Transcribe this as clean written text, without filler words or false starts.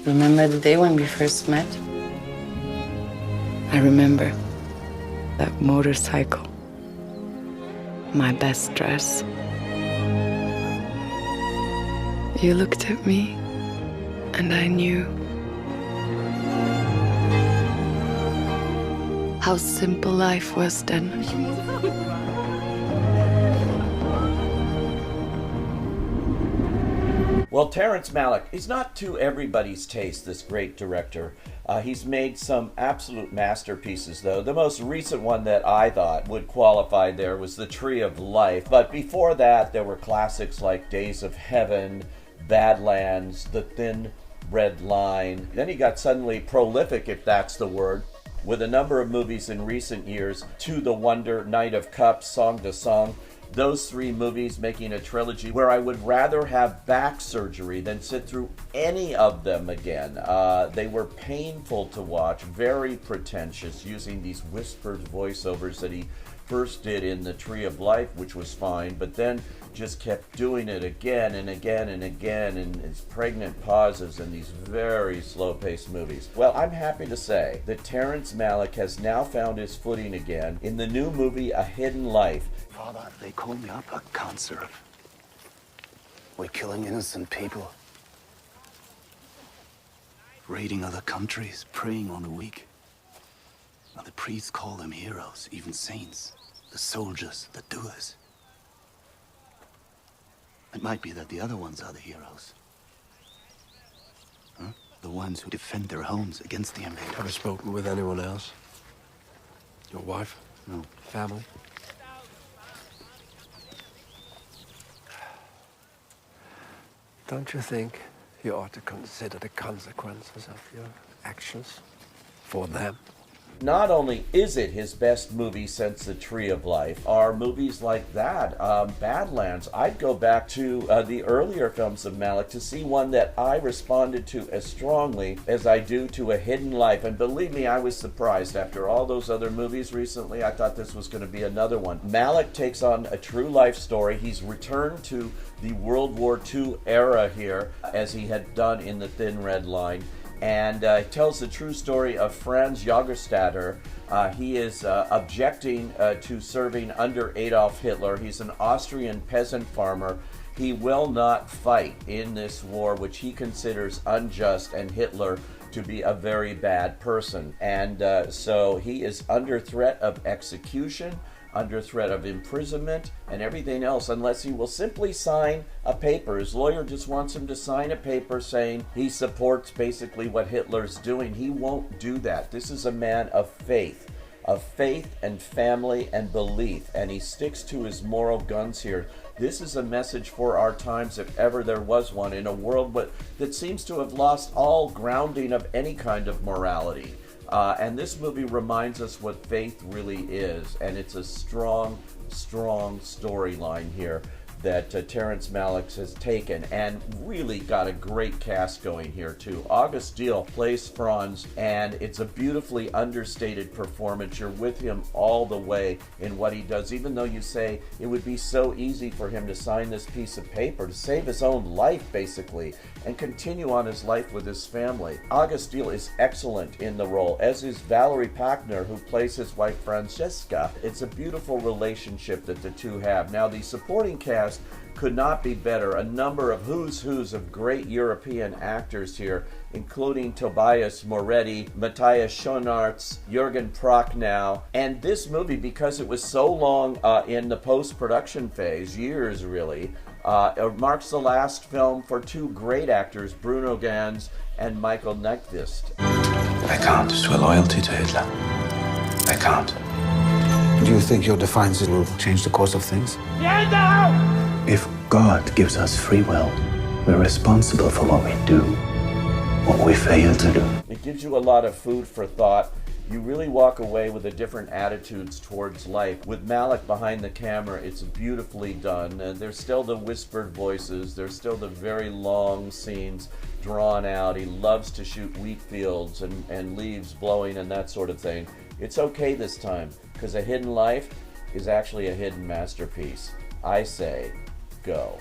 Remember the day when we first met? I remember that motorcycle, my best dress. You looked at me, and I knew how simple life was then. Well, Terrence Malick is not to everybody's taste, this great director. He's made some absolute masterpieces, though. The most recent one that I thought would qualify there was The Tree of Life. But before that, there were classics like Days of Heaven, Badlands, The Thin Red Line. Then he got suddenly prolific, if that's the word, with a number of movies in recent years: To the Wonder, Knight of Cups, Song to Song. Those three movies making a trilogy where I would rather have back surgery than sit through any of them again. They were painful to watch, very pretentious, using these whispered voiceovers that he first did in The Tree of Life, which was fine, but then just kept doing it again and again and again in his pregnant pauses in these very slow-paced movies. Well, I'm happy to say that Terrence Malick has now found his footing again in the new movie A Hidden Life. Father, they call me up a cancer. We're killing innocent people. Raiding other countries, preying on the weak. Now the priests call them heroes, even saints. The soldiers, the doers. It might be that the other ones are the heroes. Huh? The ones who defend their homes against the invaders. Ever spoken with anyone else? Your wife? No. Family? Don't you think you ought to consider the consequences of your actions for them? Not only is it his best movie since The Tree of Life, are movies like that, Badlands. I'd go back to the earlier films of Malick to see one that I responded to as strongly as I do to A Hidden Life. And believe me, I was surprised. After all those other movies recently, I thought this was going to be another one. Malick takes on a true life story. He's returned to the World War II era here, as he had done in The Thin Red Line. And tells the true story of Franz Jägerstätter. He is objecting to serving under Adolf Hitler. He's an Austrian peasant farmer. He will not fight in this war, which he considers unjust and Hitler to be a very bad person. And so he is under threat of execution, under threat of imprisonment and everything else, unless he will simply sign a paper. His lawyer just wants him to sign a paper saying he supports basically what Hitler's doing. He won't do that. This is a man of faith and family and belief, and he sticks to his moral guns here. This is a message for our times, if ever there was one, in a world that seems to have lost all grounding of any kind of morality. And this movie reminds us what faith really is, and it's a strong storyline here that Terrence Malick has taken and really got a great cast going here too. August Diehl plays Franz, and it's a beautifully understated performance. You're with him all the way in what he does, even though you say it would be so easy for him to sign this piece of paper to save his own life basically and continue on his life with his family. August Diehl is excellent in the role, as is Valerie Pachner, who plays his wife Francesca. It's a beautiful relationship that the two have. Now, the supporting cast could not be better. A number of who's of great European actors here, including Tobias Moretti, Matthias Schoenaerts, Jürgen Prochnow. And this movie, because it was so long in the post-production phase, years really, it marks the last film for two great actors, Bruno Ganz and Michael Nyqvist. I can't swear loyalty to Hitler. I can't. Do you think your defiance will change the course of things? If God gives us free will, we're responsible for what we do, what we fail to do. It gives you a lot of food for thought. You really walk away with a different attitudes towards life. With Malick behind the camera, it's beautifully done. There's still the whispered voices. There's still the very long scenes drawn out. He loves to shoot wheat fields and leaves blowing and that sort of thing. It's okay this time, because A Hidden Life is actually a hidden masterpiece. I say, go.